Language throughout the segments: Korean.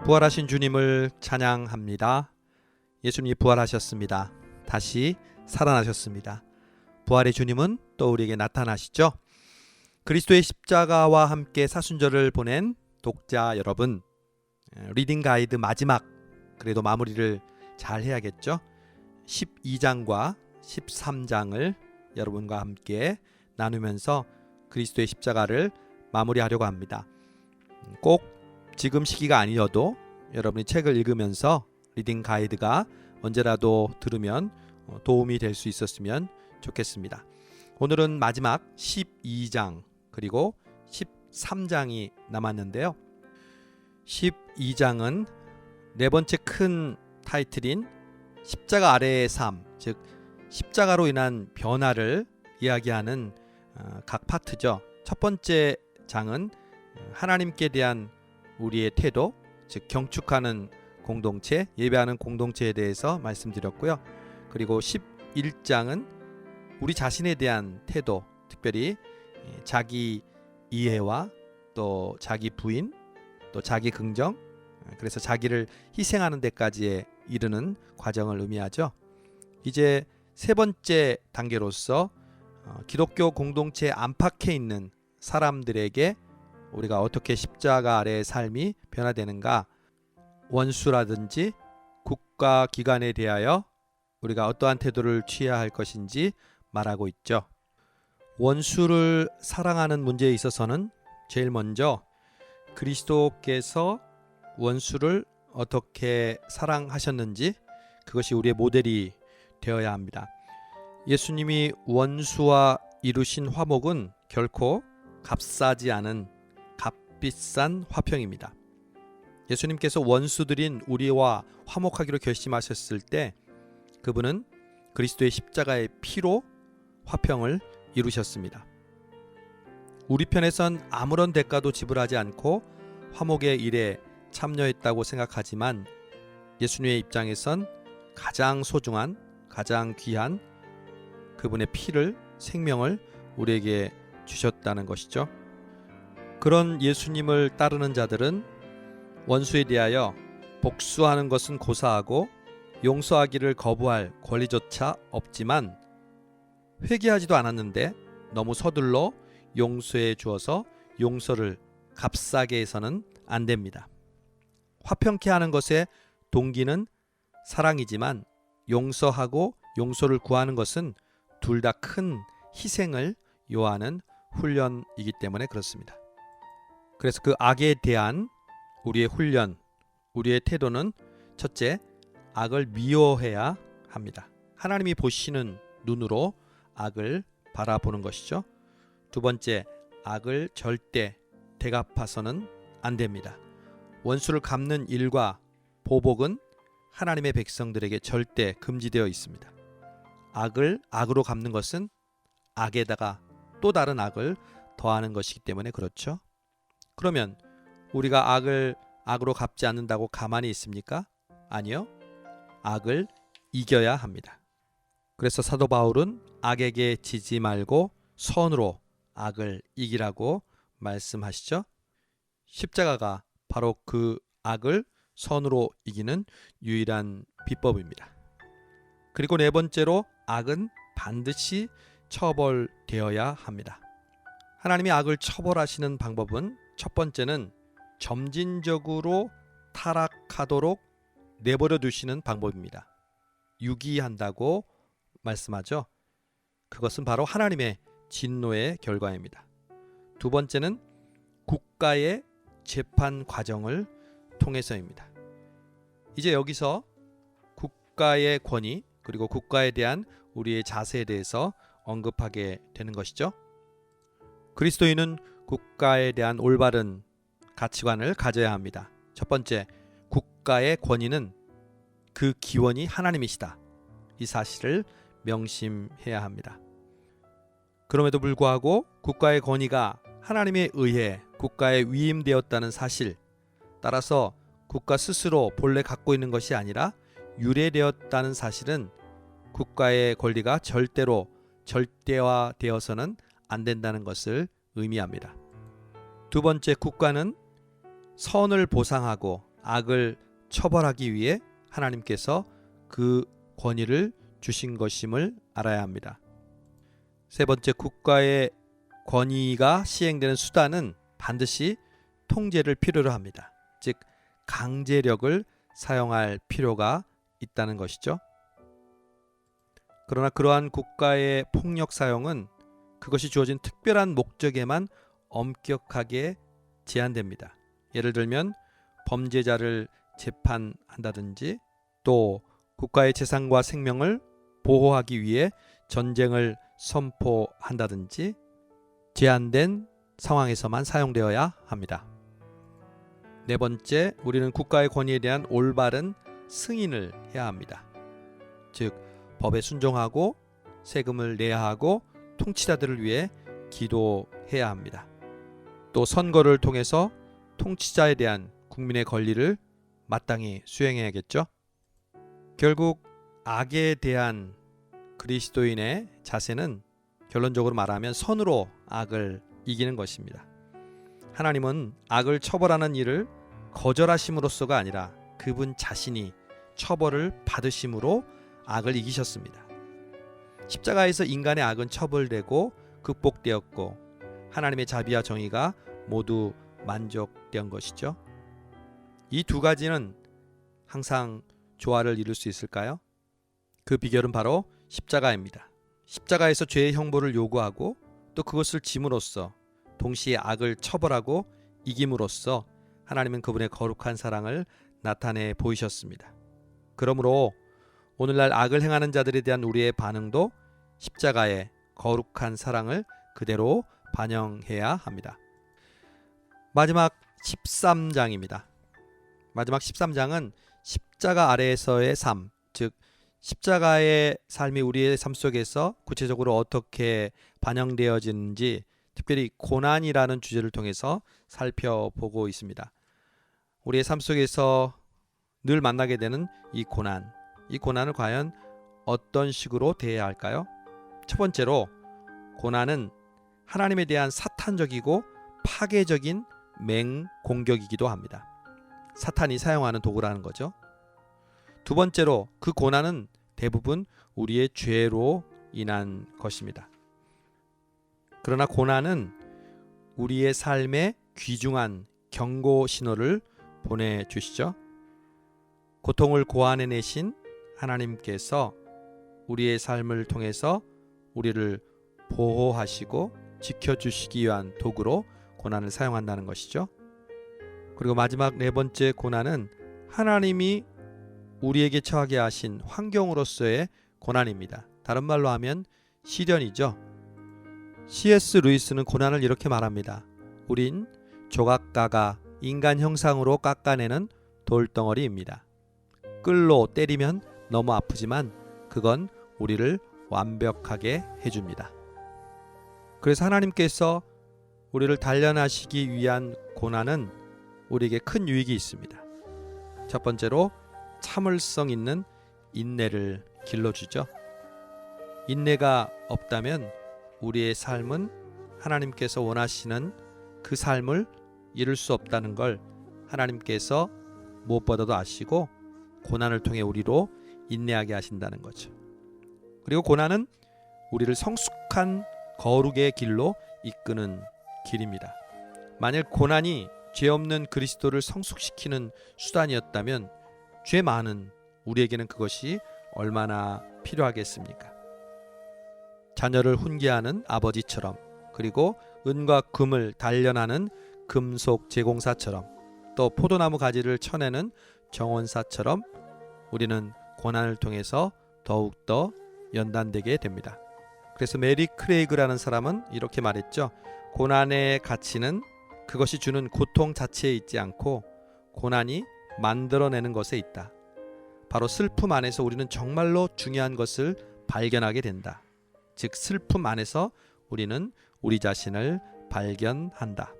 부활하신 주님을 찬양합니다. 예수님이 부활하셨습니다. 다시 살아나셨습니다. 부활의 주님은 또 우리에게 나타나시죠. 그리스도의 십자가와 함께 사순절을 보낸 독자 여러분, 리딩 가이드 마지막 그래도 마무리를 잘 해야겠죠. 12장과 13장을 여러분과 함께 나누면서 그리스도의 십자가를 마무리하려고 합니다. 꼭 지금 시기가 아니어도 여러분이 책을 읽으면서 리딩 가이드가 언제라도 들으면 도움이 될 수 있었으면 좋겠습니다. 오늘은 마지막 12장 그리고 13장이 남았는데요. 12장은 네 번째 큰 타이틀인 십자가 아래의 삶, 즉 십자가로 인한 변화를 이야기하는 각 파트죠. 첫 번째 장은 하나님께 대한 우리의 태도, 즉 경축하는 공동체, 예배하는 공동체에 대해서 말씀드렸고요. 그리고 11장은 우리 자신에 대한 태도, 특별히 자기 이해와 또 자기 부인, 또 자기 긍정, 그래서 자기를 희생하는 데까지 이르는 과정을 의미하죠. 이제 세 번째 단계로서 기독교 공동체 안팎에 있는 사람들에게 우리가 어떻게 십자가 아래의 삶이 변화되는가, 원수라든지 국가 기관에 대하여 우리가 어떠한 태도를 취해야 할 것인지 말하고 있죠. 원수를 사랑하는 문제에 있어서는 제일 먼저 그리스도께서 원수를 어떻게 사랑하셨는지 그것이 우리의 모델이 되어야 합니다. 예수님이 원수와 이루신 화목은 결코 값싸지 않은 값비싼 화평입니다. 예수님께서 원수들인 우리와 화목하기로 결심하셨을 때 그분은 그리스도의 십자가의 피로 화평을 이루셨습니다. 우리 편에선 아무런 대가도 지불하지 않고 화목의 일에 참여했다고 생각하지만 예수님의 입장에선 가장 소중한, 가장 귀한 그분의 피를, 생명을 우리에게 주셨다는 것이죠. 그런 예수님을 따르는 자들은 원수에 대하여 복수하는 것은 고사하고 용서하기를 거부할 권리조차 없지만 회개하지도 않았는데 너무 서둘러 용서해 주어서 용서를 값싸게 해서는 안 됩니다. 화평케 하는 것의 동기는 사랑이지만 용서하고 용서를 구하는 것은 둘 다 큰 희생을 요하는 훈련이기 때문에 그렇습니다. 그래서 그 악에 대한 우리의 훈련, 우리의 태도는 첫째, 악을 미워해야 합니다. 하나님이 보시는 눈으로 악을 바라보는 것이죠. 두 번째, 악을 절대 대갚아서는 안 됩니다. 원수를 갚는 일과 보복은 하나님의 백성들에게 절대 금지되어 있습니다. 악을 악으로 갚는 것은 악에다가 또 다른 악을 더하는 것이기 때문에 그렇죠. 그러면 우리가 악을 악으로 갚지 않는다고 가만히 있습니까? 아니요. 악을 이겨야 합니다. 그래서 사도 바울은 악에게 지지 말고 선으로 악을 이기라고 말씀하시죠. 십자가가 바로 그 악을 선으로 이기는 유일한 비법입니다. 그리고 네 번째로 악은 반드시 처벌되어야 합니다. 하나님이 악을 처벌하시는 방법은 첫 번째는 점진적으로 타락하도록 내버려 두시는 방법입니다. 유기한다고 말씀하죠. 그것은 바로 하나님의 진노의 결과입니다. 두 번째는 국가의 재판 과정을 통해서입니다. 이제 여기서 국가의 권위 그리고 국가에 대한 우리의 자세에 대해서 언급하게 되는 것이죠. 그리스도인은 국가에 대한 올바른 가치관을 가져야 합니다. 첫 번째, 국가의 권위는 그 기원이 하나님이시다. 이 사실을 명심해야 합니다. 그럼에도 불구하고 국가의 권위가 하나님에 의해 국가에 위임되었다는 사실, 따라서 국가 스스로 본래 갖고 있는 것이 아니라 유래되었다는 사실은 국가의 권리가 절대로 절대화되어서는 안 된다는 것을 의미합니다. 두 번째, 국가는 선을 보상하고 악을 처벌하기 위해 하나님께서 그 권위를 주신 것임을 알아야 합니다. 세 번째, 국가의 권위가 시행되는 수단은 반드시 통제를 필요로 합니다. 즉 강제력을 사용할 필요가 있다는 것이죠. 그러나 그러한 국가의 폭력 사용은 그것이 주어진 특별한 목적에만 엄격하게 제한됩니다. 예를 들면 범죄자를 재판한다든지, 또 국가의 재산과 생명을 보호하기 위해 전쟁을 선포한다든지 제한된 상황에서만 사용되어야 합니다. 네 번째, 우리는 국가의 권위에 대한 올바른 승인을 해야 합니다. 즉 법에 순종하고 세금을 내야 하고 통치자들을 위해 기도해야 합니다. 또 선거를 통해서 통치자에 대한 국민의 권리를 마땅히 수행해야겠죠. 결국 악에 대한 그리스도인의 자세는 결론적으로 말하면 선으로 악을 이기는 것입니다. 하나님은 악을 처벌하는 일을 거절하심으로써가 아니라 그분 자신이 처벌을 받으심으로 악을 이기셨습니다. 십자가에서 인간의 악은 처벌되고 극복되었고 하나님의 자비와 정의가 모두 만족된 것이죠. 이 두 가지는 항상 조화를 이룰 수 있을까요? 그 비결은 바로 십자가입니다. 십자가에서 죄의 형벌을 요구하고 또 그것을 짐으로써 동시에 악을 처벌하고 이김으로써 하나님은 그분의 거룩한 사랑을 나타내 보이셨습니다. 그러므로 오늘날 악을 행하는 자들에 대한 우리의 반응도 십자가의 거룩한 사랑을 그대로 반영해야 합니다. 마지막 13장입니다. 마지막 13장은 십자가 아래에서의 삶, 즉 십자가의 삶이 우리의 삶 속에서 구체적으로 어떻게 반영되어지는지, 특별히 고난이라는 주제를 통해서 살펴보고 있습니다. 우리의 삶 속에서 늘 만나게 되는 이 고난을 과연 어떤 식으로 대해야 할까요? 첫 번째로, 고난은 하나님에 대한 사탄적이고 파괴적인 맹공격이기도 합니다. 사탄이 사용하는 도구라는 거죠. 두 번째로, 그 고난은 대부분 우리의 죄로 인한 것입니다. 그러나 고난은 우리의 삶에 귀중한 경고 신호를 보내주시죠. 고통을 고안해내신 하나님께서 우리의 삶을 통해서 우리를 보호하시고 지켜주시기 위한 도구로 고난을 사용한다는 것이죠. 그리고 마지막 네 번째 고난은 하나님이 우리에게 처하게 하신 환경으로서의 고난입니다. 다른 말로 하면 시련이죠. C.S. 루이스는 고난을 이렇게 말합니다. 우린 조각가가 인간 형상으로 깎아내는 돌덩어리입니다. 끌로 때리면 너무 아프지만 그건 우리를 완벽하게 해줍니다. 그래서 하나님께서 우리를 단련하시기 위한 고난은 우리에게 큰 유익이 있습니다. 첫 번째로 참을성 있는 인내를 길러주죠. 인내가 없다면 우리의 삶은 하나님께서 원하시는 그 삶을 이룰 수 없다는 걸 하나님께서 무엇보다도 아시고 고난을 통해 우리로 인내하게 하신다는 거죠. 그리고 고난은 우리를 성숙한 거룩의 길로 이끄는 길입니다. 만일 고난이 죄 없는 그리스도를 성숙시키는 수단이었다면 죄 많은 우리에게는 그것이 얼마나 필요하겠습니까? 자녀를 훈계하는 아버지처럼, 그리고 은과 금을 단련하는 금속 제공사처럼, 또 포도나무 가지를 쳐내는 정원사처럼 우리는 고난을 통해서 더욱더 연단되게 됩니다. 그래서 메리 크레이그라는 사람은 이렇게 말했죠. 고난의 가치는 그것이 주는 고통 자체에 있지 않고 고난이 만들어내는 것에 있다. 바로 슬픔 안에서 우리는 정말로 중요한 것을 발견하게 된다. 즉 슬픔 안에서 우리는 우리 자신을 발견한다.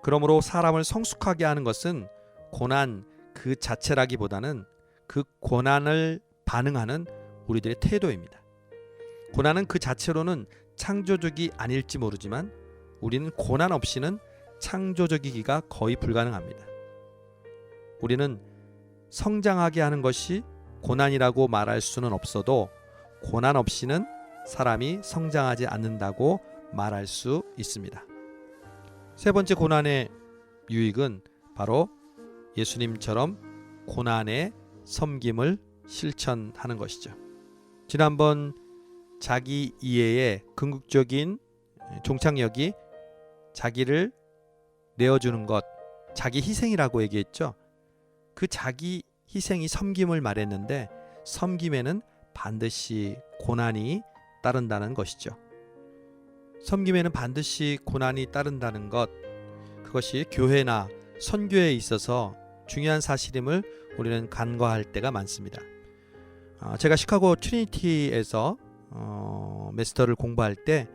그러므로 사람을 성숙하게 하는 것은 고난 그 자체라기보다는 그 고난을 반응하는 우리들의 태도입니다. 고난은 그 자체로는 창조적이 아닐지 모르지만 우리는 고난 없이는 창조적이기가 거의 불가능합니다. 우리는 성장하게 하는 것이 고난이라고 말할 수는 없어도 고난 없이는 사람이 성장하지 않는다고 말할 수 있습니다. 세 번째 고난의 유익은 바로 예수님처럼 고난의 섬김을 실천하는 것이죠. 지난번 자기 이해의 궁극적인 종착역이 자기를 내어주는 것, 자기 희생이라고 얘기했죠. 그 자기 희생이 섬김을 말했는데 섬김에는 반드시 고난이 따른다는 것이죠. 섬김에는 반드시 고난이 따른다는 것, 그것이 교회나 선교에 있어서 중요한 사실임을 우리는 간과할 때가 많습니다. 제가 시카고 트리니티에서 메스터를 공부할 때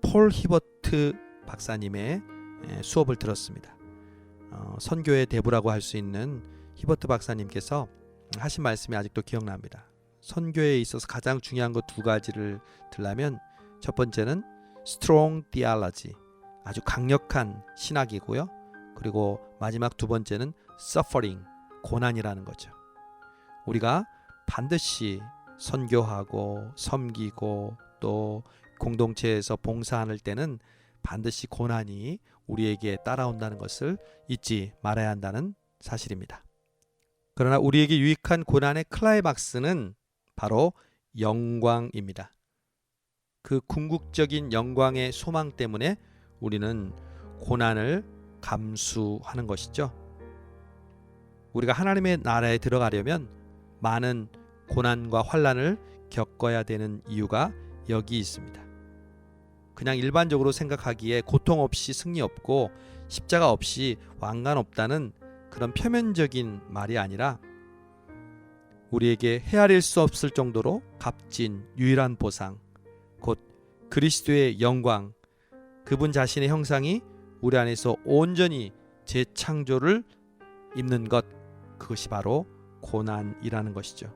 폴 히버트 박사님의 수업을 들었습니다. 선교의 대부라고 할 수 있는 히버트 박사님께서 하신 말씀이 아직도 기억납니다. 선교에 있어서 가장 중요한 것 두 가지를 들라면 첫 번째는 strong theology, 아주 강력한 신학이고요. 그리고 마지막 두 번째는 suffering, 고난이라는 거죠. 우리가 반드시 선교하고 섬기고 또 공동체에서 봉사할 때는 반드시 고난이 우리에게 따라온다는 것을 잊지 말아야 한다는 사실입니다. 그러나 우리에게 유익한 고난의 클라이막스는 바로 영광입니다. 그 궁극적인 영광의 소망 때문에 우리는 고난을 감수하는 것이죠. 우리가 하나님의 나라에 들어가려면 많은 고난과 환난을 겪어야 되는 이유가 여기 있습니다. 그냥 일반적으로 생각하기에 고통 없이 승리 없고 십자가 없이 왕관 없다는 그런 표면적인 말이 아니라 우리에게 헤아릴 수 없을 정도로 값진 유일한 보상, 곧 그리스도의 영광, 그분 자신의 형상이 우리 안에서 온전히 재창조를 입는 것, 그것이 바로 고난이라는 것이죠.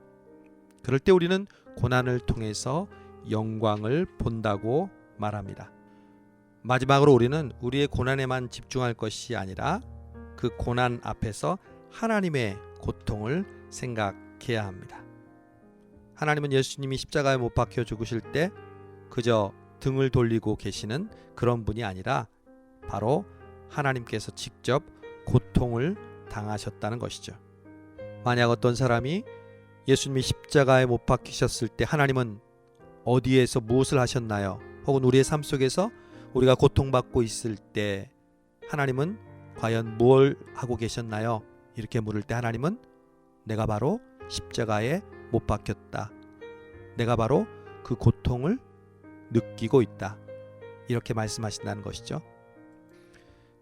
그럴 때 우리는 고난을 통해서 영광을 본다고 말합니다. 마지막으로 우리는 우리의 고난에만 집중할 것이 아니라 그 고난 앞에서 하나님의 고통을 생각해야 합니다. 하나님은 예수님이 십자가에 못 박혀 죽으실 때 그저 등을 돌리고 계시는 그런 분이 아니라 바로 하나님께서 직접 고통을 당하셨다는 것이죠. 만약 어떤 사람이 예수님이 십자가에 못 박히셨을 때 하나님은 어디에서 무엇을 하셨나요? 혹은 우리의 삶 속에서 우리가 고통받고 있을 때 하나님은 과연 뭘 하고 계셨나요? 이렇게 물을 때 하나님은 내가 바로 십자가에 못 박혔다. 내가 바로 그 고통을 느끼고 있다. 이렇게 말씀하신다는 것이죠.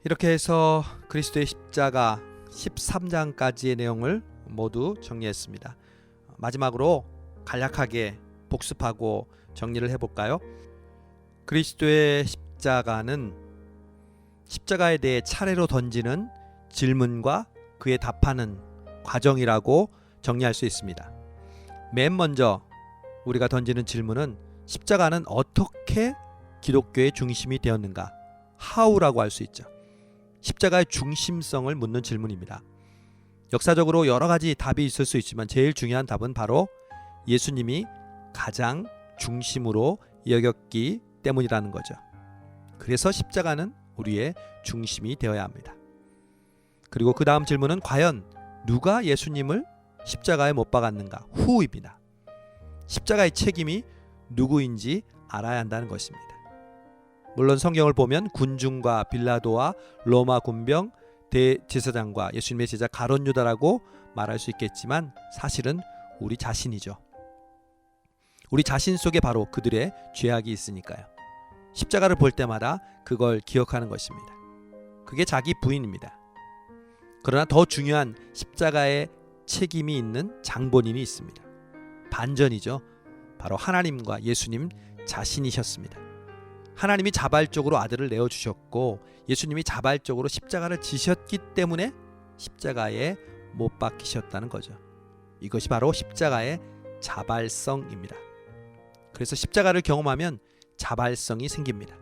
이렇게 해서 그리스도의 십자가 13장까지의 내용을 모두 정리했습니다. 마지막으로 간략하게 복습하고 정리를 해볼까요? 그리스도의 십자가는 십자가에 대해 차례로 던지는 질문과 그에 답하는 과정이라고 정리할 수 있습니다. 맨 먼저 우리가 던지는 질문은 십자가는 어떻게 기독교의 중심이 되었는가? How라고 할 수 있죠. 십자가의 중심성을 묻는 질문입니다. 역사적으로 여러 가지 답이 있을 수 있지만 제일 중요한 답은 바로 예수님이 가장 중심으로 여겼기 때문이라는 거죠. 그래서 십자가는 우리의 중심이 되어야 합니다. 그리고 그 다음 질문은 과연 누가 예수님을 십자가에 못 박았는가? Who입니다. 십자가의 책임이 누구인지 알아야 한다는 것입니다. 물론 성경을 보면 군중과 빌라도와 로마 군병, 대제사장과 예수님의 제자 가룟 유다라고 말할 수 있겠지만 사실은 우리 자신이죠. 우리 자신 속에 바로 그들의 죄악이 있으니까요. 십자가를 볼 때마다 그걸 기억하는 것입니다. 그게 자기 부인입니다. 그러나 더 중요한 십자가의 책임이 있는 장본인이 있습니다. 반전이죠. 바로 하나님과 예수님 자신이셨습니다. 하나님이 자발적으로 아들을 내어주셨고 예수님이 자발적으로 십자가를 지셨기 때문에 십자가에 못 박히셨다는 거죠. 이것이 바로 십자가의 자발성입니다. 그래서 십자가를 경험하면 자발성이 생깁니다.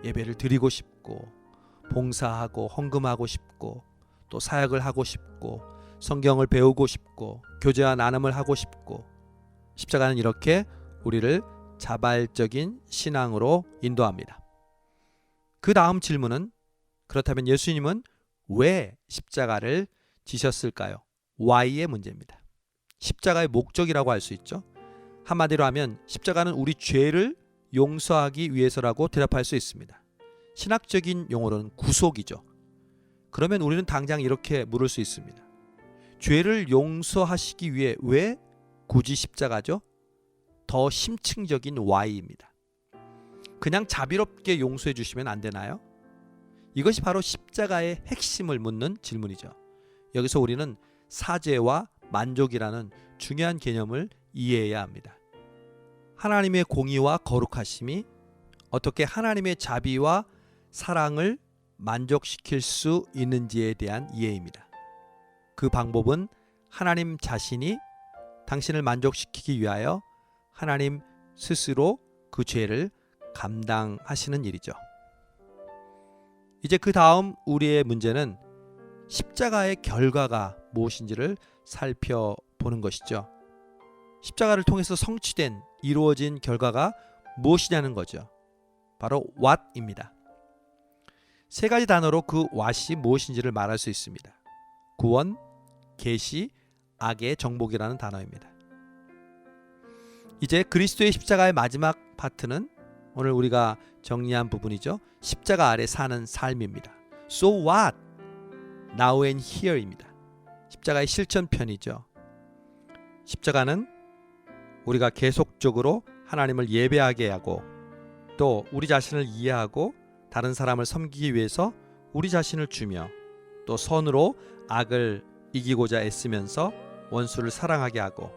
예배를 드리고 싶고 봉사하고 헌금하고 싶고 또 사역을 하고 싶고 성경을 배우고 싶고 교제와 나눔을 하고 싶고 십자가는 이렇게 우리를 자발적인 신앙으로 인도합니다. 그 다음 질문은 그렇다면 예수님은 왜 십자가를 지셨을까요? Why의 문제입니다. 십자가의 목적이라고 할 수 있죠. 한마디로 하면 십자가는 우리 죄를 용서하기 위해서라고 대답할 수 있습니다. 신학적인 용어로는 구속이죠. 그러면 우리는 당장 이렇게 물을 수 있습니다. 죄를 용서하시기 위해 왜 굳이 십자가죠? 더 심층적인 Why입니다. 그냥 자비롭게 용서해 주시면 안 되나요? 이것이 바로 십자가의 핵심을 묻는 질문이죠. 여기서 우리는 사죄와 만족이라는 중요한 개념을 이해해야 합니다. 하나님의 공의와 거룩하심이 어떻게 하나님의 자비와 사랑을 만족시킬 수 있는지에 대한 이해입니다. 그 방법은 하나님 자신이 당신을 만족시키기 위하여 하나님 스스로 그 죄를 감당하시는 일이죠. 이제 그 다음 우리의 문제는 십자가의 결과가 무엇인지를 살펴보는 것이죠. 십자가를 통해서 성취된 이루어진 결과가 무엇이냐는 거죠. 바로 what입니다. 세 가지 단어로 그 what이 무엇인지를 말할 수 있습니다. 구원, 계시, 악의 정복이라는 단어입니다. 이제 그리스도의 십자가의 마지막 파트는 오늘 우리가 정리한 부분이죠. 십자가 아래 사는 삶입니다. So what? Now and here입니다. 십자가의 실천편이죠. 십자가는 우리가 계속적으로 하나님을 예배하게 하고 또 우리 자신을 이해하고 다른 사람을 섬기기 위해서 우리 자신을 주며 또 선으로 악을 이기고자 애쓰면서 원수를 사랑하게 하고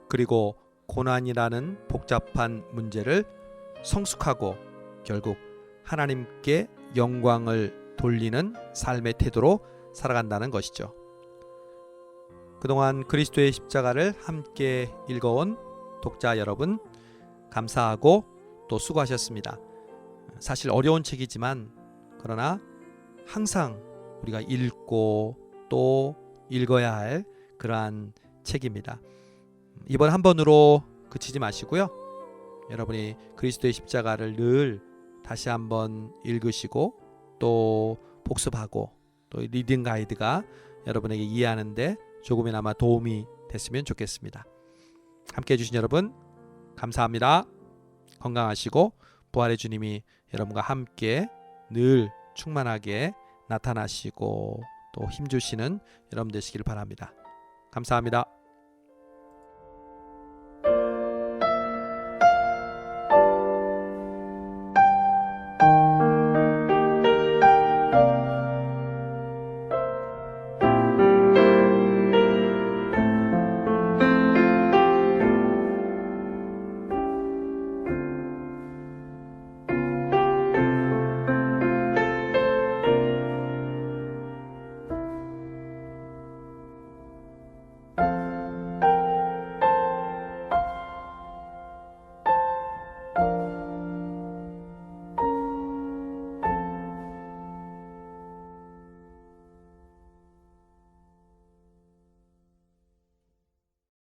그리고 고난이라는 복잡한 문제를 성숙하고 결국 하나님께 영광을 돌리는 삶의 태도로 살아간다는 것이죠. 그동안 그리스도의 십자가를 함께 읽어온 독자 여러분 감사하고 또 수고하셨습니다. 사실 어려운 책이지만 그러나 항상 우리가 읽고 또 읽어야 할 그러한 책입니다. 이번 한 번으로 그치지 마시고요. 여러분이 그리스도의 십자가를 늘 다시 한번 읽으시고 또 복습하고 또 리딩 가이드가 여러분에게 이해하는데 조금이나마 도움이 됐으면 좋겠습니다. 함께 해주신 여러분 감사합니다. 건강하시고 부활의 주님이 여러분과 함께 늘 충만하게 나타나시고 또 힘주시는 여러분 되시길 바랍니다. 감사합니다.